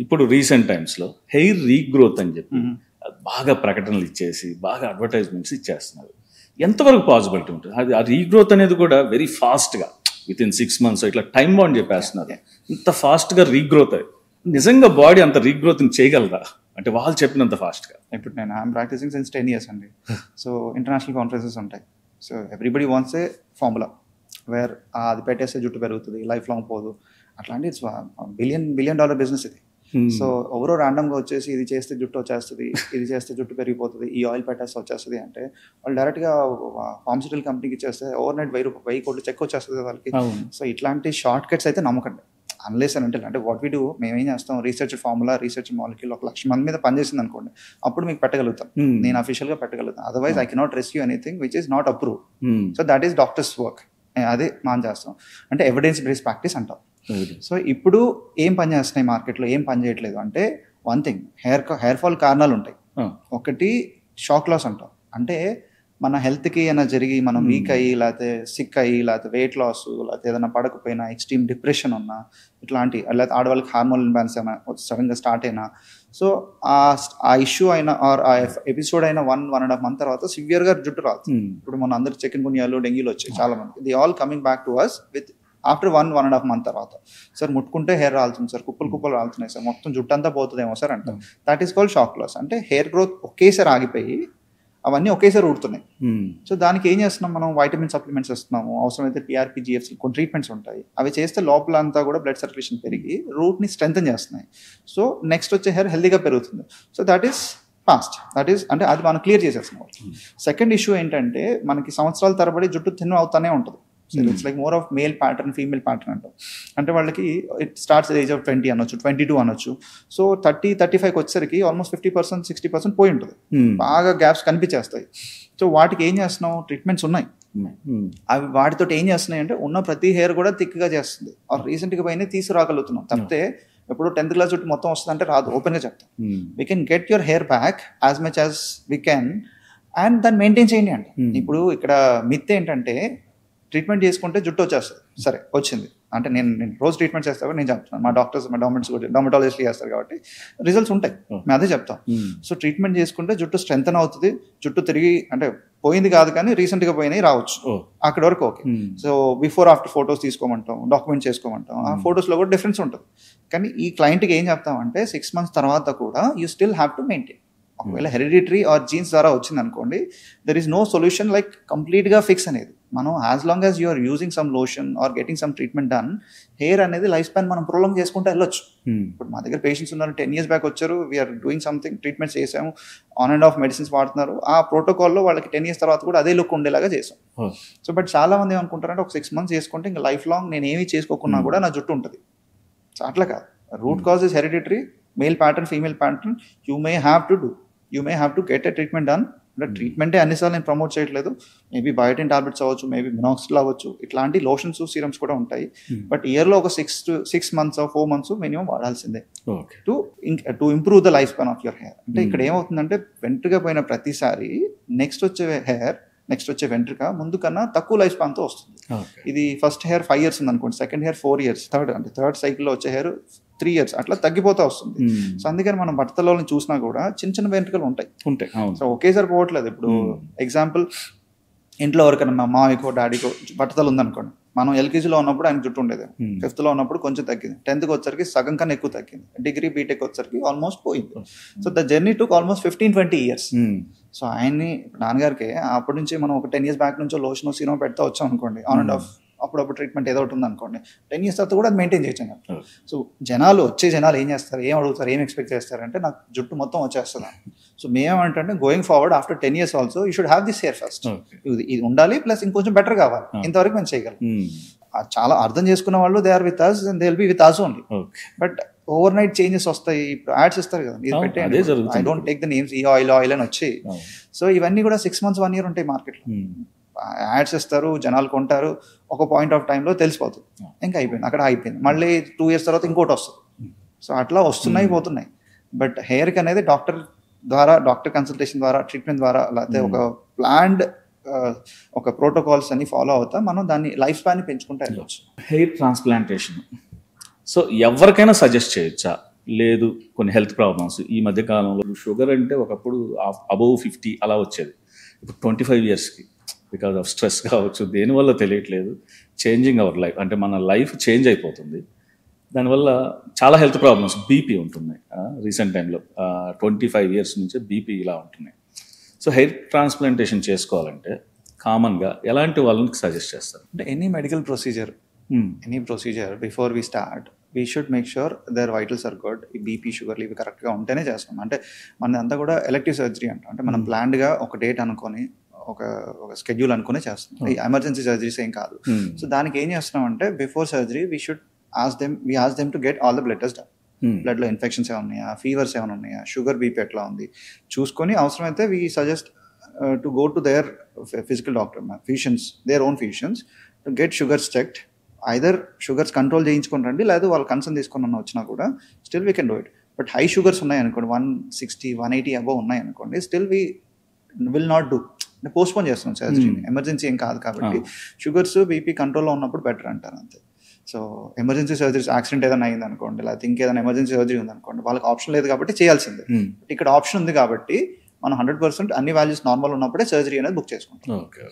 ఇప్పుడు రీసెంట్ టైమ్స్లో hair regrowth అని చెప్పి బాగా ప్రకటనలు ఇచ్చేసి బాగా అడ్వర్టైజ్మెంట్స్ ఇచ్చేస్తున్నారు. ఎంతవరకు పాసిబిలిటీ ఉంటుంది? అది ఆ రీగ్రోత్ అనేది కూడా వెరీ ఫాస్ట్గా విత్ ఇన్ 6 months ఇట్లా టైం బాండ్ చెప్పేస్తున్నారు. ఇంత ఫాస్ట్గా రీగ్రోత్ నిజంగా బాడీ అంత రీగ్రోత్ని చేయగలరా అంటే వాళ్ళు చెప్పినంత ఫాస్ట్గా? ఇప్పుడు నేను ఐఎమ్ ప్రాక్టీసింగ్ సిన్స్ 10 years అండి. సో ఇంటర్నేషనల్ కాన్ఫరెన్సెస్ ఉంటాయి. So everybody wants a formula where అది పెట్టేస్తే జుట్టు పెరుగుతుంది, లైఫ్ లాంగ్ పోదు. అట్లాంటి ఇట్స్ బిలియన్ డాలర్ బిజినెస్ ఇది. సో ఎవరో ర్యాండమ్గా వచ్చేసి ఇది చేస్తే జుట్టు వచ్చేస్తుంది, ఇది చేస్తే జుట్టు పెరిగిపోతుంది, ఈ ఆయిల్ పెట్టేస్తే వచ్చేస్తుంది అంటే వాళ్ళు డైరెక్ట్గా ఫార్మస్యూటికల్ కంపెనీకి ఇచ్చేస్తే ఓవర్ నైట్ 1000 కోట్లు చెక్ వచ్చేస్తుంది వాళ్ళకి. సో ఇట్లాంటి షార్ట్ కట్స్ అయితే నమ్మకండి. అన్లెస్ అని అంటే వాట్ వీ డూ, మేము ఏం చేస్తాం, రీసెర్చ్ ఫార్ములా, రీసెర్చ్ మాలిక్యూల్ 1,00,000 మంది మీద పనిచేసింది అనుకోండి, అప్పుడు మీకు పెట్టగలుగుతాం, నేను అఫీషియల్గా పెట్టగలుగుతాను. Otherwise I cannot rescue anything which is not approve. So that is doctors work. అదే మనం చేస్తాం అంటే ఎవిడెన్స్ బేస్డ్ ప్రాక్టీస్ అంటాం. సో ఇప్పుడు ఏం పని చేస్తున్నాయి మార్కెట్లో, ఏం పని చేయట్లేదు అంటే వన్ థింగ్, హెయిర్ ఫాల్ కారణాలు ఉంటాయి. ఒకటి షాక్ లాస్ అంటాం, అంటే మన హెల్త్కి ఏమైనా జరిగి మనం వీక్ అయ్యి లేకపోతే సిక్ అయ్యి లేకపోతే వెయిట్ లాస్ లేకపోతే ఏదైనా పడకపోయినా ఎక్స్ట్రీమ్ డిప్రెషన్ ఉన్నా ఇట్లాంటి, లేకపోతే ఆడవాళ్ళకి హార్మోన్ ఇంబ్యాలెన్స్ అయినా సడన్గా స్టార్ట్ అయినా, సో ఆ ఇష్యూ అయినా ఆర్ ఆ ఎపిసోడ్ అయినా 1.5 month తర్వాత సివియర్గా జుట్టు రాదు. ఇప్పుడు మన అందరికి చికెన్ గున్యాలు, డెంగ్యూలు వచ్చాయి చాలా మంది. The all coming back to us with after 1.5 month తర్వాత. సార్ ముట్టుకుంటే హెయిర్ రాలుతుంది సార్, కుప్పలు రాలుతున్నాయి సార్, మొత్తం జుట్టు అంతా పోతుందేమో సార్ అంటాం. That is called shock loss. అంటే హెయిర్ గ్రోత్ ఒకేసారి ఆగిపోయి అవన్నీ ఒకేసారి ఊడుతున్నాయి. సో దానికి ఏం చేస్తున్నాం మనం, వైటమిన్ సప్లిమెంట్స్ ఇస్తున్నాము, అవసరమైతే PRP, GFC కొన్ని ట్రీట్మెంట్స్ ఉంటాయి. అవి చేస్తే లోపల అంతా కూడా బ్లడ్ సర్క్యులేషన్ పెరిగి రూట్ని స్ట్రెంథన్ చేస్తున్నాయి. సో నెక్స్ట్ వచ్చే హెయిర్ హెల్దీగా పెరుగుతుంది. So that is past. That is అంటే అది మనం క్లియర్ చేసేస్తున్నాం. సెకండ్ ఇష్యూ ఏంటంటే మనకి సంవత్సరాల తరబడి జుట్టు థిన్ అవుతానే ఉంటుంది. So it's like more of male pattern, female pattern అంటాం. అంటే వాళ్ళకి ఇట్ స్టార్ట్స్ ఏజ్ ఆఫ్ 20 అనొచ్చు, 22 అనొచ్చు. సో 30-35కి వచ్చేసరికి ఆల్మోస్ట్ 50%, 60% పోయి ఉంటుంది. బాగా గ్యాప్స్ కనిపించేస్తాయి. సో వాటికి ఏం చేస్తున్నాం, ట్రీట్మెంట్స్ ఉన్నాయి. అవి వాటితో ఏం చేస్తున్నాయి అంటే ఉన్న ప్రతి హెయిర్ కూడా థిక్గా చేస్తుంది. రీసెంట్గా పైన తీసుకురాగలుగుతున్నాం. తప్పితే ఎప్పుడు 10th class జుట్టు మొత్తం వస్తుంది అంటే రాదు. ఓపెన్గా చెప్తాం, we can get your hair back as much as we can and దాన్ని మెయింటైన్ చేయండి అంటే. ఇప్పుడు ఇక్కడ మిత్ ఏంటంటే ట్రీట్మెంట్ చేసుకుంటే జుట్టు వచ్చేస్తుంది. సరే వచ్చింది అంటే నేను రోజు ట్రీట్మెంట్ చేస్తాను నేను చెప్తాను. మా డాక్టర్స్, మా డర్మటాలజిస్ట్లు చేస్తారు కాబట్టి రిజల్ట్స్ ఉంటాయి, మేము అదే చెప్తాం. సో ట్రీట్మెంట్ చేసుకుంటే జుట్టు స్ట్రెంథన్ అవుతుంది, జుట్టు తిరిగి అంటే పోయింది కాదు కానీ రీసెంట్గా పోయినాయి రావచ్చు, అక్కడ వరకు okay. So before after photos తీసుకోమంటాం, డాక్యుమెంట్ చేసుకోమంటాం. ఆ ఫొటోస్లో కూడా డిఫరెన్స్ ఉంటుంది. కానీ ఈ క్లయింట్కి ఏం చెప్తామంటే 6 months తర్వాత కూడా you still have to maintain. ఒకవేళ హెరిడిటరీ ఆర్ జీన్స్ ద్వారా వచ్చింది అనుకోండి, there is no solution like కంప్లీట్గా ఫిక్స్ అనేది. మనం as long as you're using some lotion or getting some treatment done, hair అనేది లైఫ్ స్పాన్ మనం ప్రొలాంగ్ చేసుకుంటూ వెళ్ళొచ్చు. ఇప్పుడు మా దగ్గర పేషెంట్స్ ఉన్నారు, 10 years బ్యాక్ వచ్చారు, వీఆర్ డూయింగ్ సంథింగ్, ట్రీట్మెంట్స్ చేసాము, ఆన్ అండ్ ఆఫ్ మెడిసిన్స్ వాడుతున్నారు. ఆ ప్రోటోకాల్లో వాళ్ళకి 10 years తర్వాత కూడా అదే లుక్ ఉండేలాగా చేసాం. సో బట్ చాలా మంది ఏమనుకుంటారంటే ఒక 6 months చేసుకుంటే ఇంకా లైఫ్ లాంగ్ నేను ఏమీ చేసుకోకున్నా కూడా నా జుట్టు ఉంటుంది. సో అట్లా కాదు. Root cause is hereditary, male pattern, female pattern. You may have to get a treatment done. అంటే ట్రీట్మెంటే అన్నిసార్లు నేను ప్రమోట్ చేయట్లేదు. మేబీ బయోటిన్ టాబ్లెట్స్ అవ్వచ్చు, మేబీ మినాక్సిల్ అవ్వచ్చు, ఇట్లాంటి లోషన్స్, సీరమ్స్ కూడా ఉంటాయి. బట్ ఇయర్లో ఒక 6 months or 4 months మినిమం వాడాల్సిందే to improve the life span of your hair. అంటే ఇక్కడ ఏమవుతుందంటే వెంట్రుక పోయిన ప్రతిసారి నెక్స్ట్ వచ్చే వెంట్రుక ముందు కన్నా తక్కువ లైఫ్ స్పాన్తో వస్తుంది. ఇది ఫస్ట్ హెయిర్ 5 years ఉంది అనుకోండి, సెకండ్ హెయిర్ 4 years, థర్డ్ సైకిల్లో వచ్చే హెయిర్ 3 years అట్లా తగ్గిపోతూ వస్తుంది. సో అందుకని మనం బట్టతలలో చూసినా కూడా చిన్న వెంట్రుకలు ఉంటాయి. సో ఒకేసారి పోవట్లేదు. ఇప్పుడు ఎగ్జాంపుల్, ఇంట్లో ఎవరికైనా మా మామయ్యకో డాడీకో బట్టతలు ఉందనుకోండి, మనం LKGలో ఉన్నప్పుడు ఆయన జుట్టు ఉండేది, 5th ఉన్నప్పుడు కొంచెం తగ్గింది, 10th వచ్చరికి సగం కన్నా ఎక్కువ తగ్గింది, డిగ్రీ బీటెక్ వచ్చరికి ఆల్మోస్ట్ పోయింది. So the journey took almost 15-20 years. So ఆయన్ని నాన్నగారికి అప్పటి నుంచి మనం ఒక 10 years బ్యాక్ నుంచో లోషన్, సీరమ్ పెడతా వచ్చాం అనుకోండి, ఆన్ అండ్ ఆఫ్ అప్పుడప్పుడు ట్రీట్మెంట్ ఏదో ఒకటి ఉంది అనుకోండి, 10 years తర్వాత కూడా అది మెయింటైన్ చేయొచ్చు. సో వచ్చే జనాలు ఏం చేస్తారు, ఏం అడుగుతారు, ఏం ఎక్స్పెక్ట్ చేస్తారంటే నాకు జుట్టు మొత్తం వచ్చేస్తుంది. సో మేమేమంటే going forward after 10 years also you should have this hair first. ఇది ఉండాలి, ప్లస్ ఇంకొంచెం బెటర్ కావాలి, ఇంతవరకు మేము చేయగలం. చాలా అర్థం చేసుకున్న వాళ్ళు they are with us and they will be with us only. But overnight changes వస్తాయి. ఇప్పుడు యాడ్స్ ఇస్తారు కదా, మీరు పెట్టండి, I don't take the names, ఈ ఆయిల్ అని వచ్చి. సో ఇవన్నీ కూడా 6 months, 1 year ఉంటాయి మార్కెట్లో. యాడ్స్ ఇస్తారు, జనాలు కొంటారు, ఒక పాయింట్ ఆఫ్ టైంలో తెలిసిపోతుంది, ఇంకా అయిపోయింది, అక్కడ అయిపోయింది. మళ్ళీ 2 years తర్వాత ఇంకోటి వస్తుంది. సో అట్లా వస్తున్నాయి పోతున్నాయి. బట్ హెయిర్కి అనేది డాక్టర్ కన్సల్టేషన్ ద్వారా, ట్రీట్మెంట్ ద్వారా, లేకపోతే ఒక ప్లాన్డ్ ఒక ప్రోటోకాల్స్ అన్ని ఫాలో అవుతా మనం దాన్ని లైఫ్ స్పాన్ని పెంచుకుంటూ వెళ్ళవచ్చు. హెయిర్ ట్రాన్స్ప్లాంటేషన్ సో ఎవరికైనా సజెస్ట్ చేయొచ్చా? లేదు కొన్ని హెల్త్ ప్రాబ్లమ్స్. ఈ మధ్య కాలంలో షుగర్ అంటే ఒకప్పుడు అబౌవ్ 50 అలా వచ్చేది, ఇప్పుడు 25 ఇయర్స్కి బికాజ్ ఆఫ్ స్ట్రెస్ కావచ్చు, దేనివల్ల తెలియట్లేదు, చేంజింగ్ అవర్ లైఫ్, అంటే మన లైఫ్ చేంజ్ అయిపోతుంది. దానివల్ల చాలా హెల్త్ ప్రాబ్లమ్స్, బీపీ ఉంటున్నాయి. రీసెంట్ టైంలో 25 ఇయర్స్ నుంచే బీపీ ఇలా ఉంటున్నాయి. సో హెయిర్ ట్రాన్స్ప్లాంటేషన్ చేసుకోవాలంటే కామన్గా ఎలాంటి వాళ్ళకి సజెస్ట్ చేస్తారు? అంటే any medical procedure, any procedure before we start we should make sure their vitals are good. ఈ బీపీ షుగర్లు ఇవి కరెక్ట్గా ఉంటేనే చేస్తాం. అంటే మనదంతా కూడా ఎలెక్టివ్ సర్జరీ అంటాం. అంటే మనం ప్లాన్డ్గా ఒక డేట్ అనుకొని ఒక స్కెడ్యూల్ అనుకునే చేస్తాం. ఈ ఎమర్జెన్సీ సర్జరీస్ ఏం కాదు. సో దానికి ఏం చేస్తున్నాం అంటే before surgery we should ask them to get all the blood test. బ్లడ్లో ఇన్ఫెక్షన్స్ ఏమైనా ఉన్నాయా, ఫీవర్స్ ఏమైనా ఉన్నాయా, షుగర్ బీపీ ఎట్లా ఉంది చూసుకొని అవసరమైతే we suggest to go to their physical doctor, physicians, their own physicians, to get sugars checked. Either sugars control చేయించుకొని రండి, లేదా వాళ్ళు కన్సర్న్ తీసుకొని వచ్చినా కూడా still we can do it. But high sugars ఉన్నాయనుకోండి, 160, 180 అబవ్ ఉన్నాయనుకోండి, still we will not do. అంటే పోస్ట్పోన్ చేస్తున్నాం సర్జరీని. ఎమర్జెన్సీ ఏం కాదు కాబట్టి షుగర్స్ బీపీ కంట్రోల్లో ఉన్నప్పుడు బెటర్ అంటారు అంతే. సో ఎమర్జెన్సీ సర్జరీస్, యాక్సిడెంట్ ఏదైనా అయింది అనుకోండి, లేకపోతే ఇంకేదైనా ఎమర్జెన్సీ సర్జరీ ఉందనుకోండి, వాళ్ళకి ఆప్షన్ లేదు కాబట్టి చేయాల్సిందే. ఇక్కడ ఆప్షన్ ఉంది కాబట్టి మనం 100% అన్ని వాల్యూస్ నార్మల్ ఉన్నప్పుడే సర్జరీ అనేది బుక్ చేసుకుంటాం. ఓకే.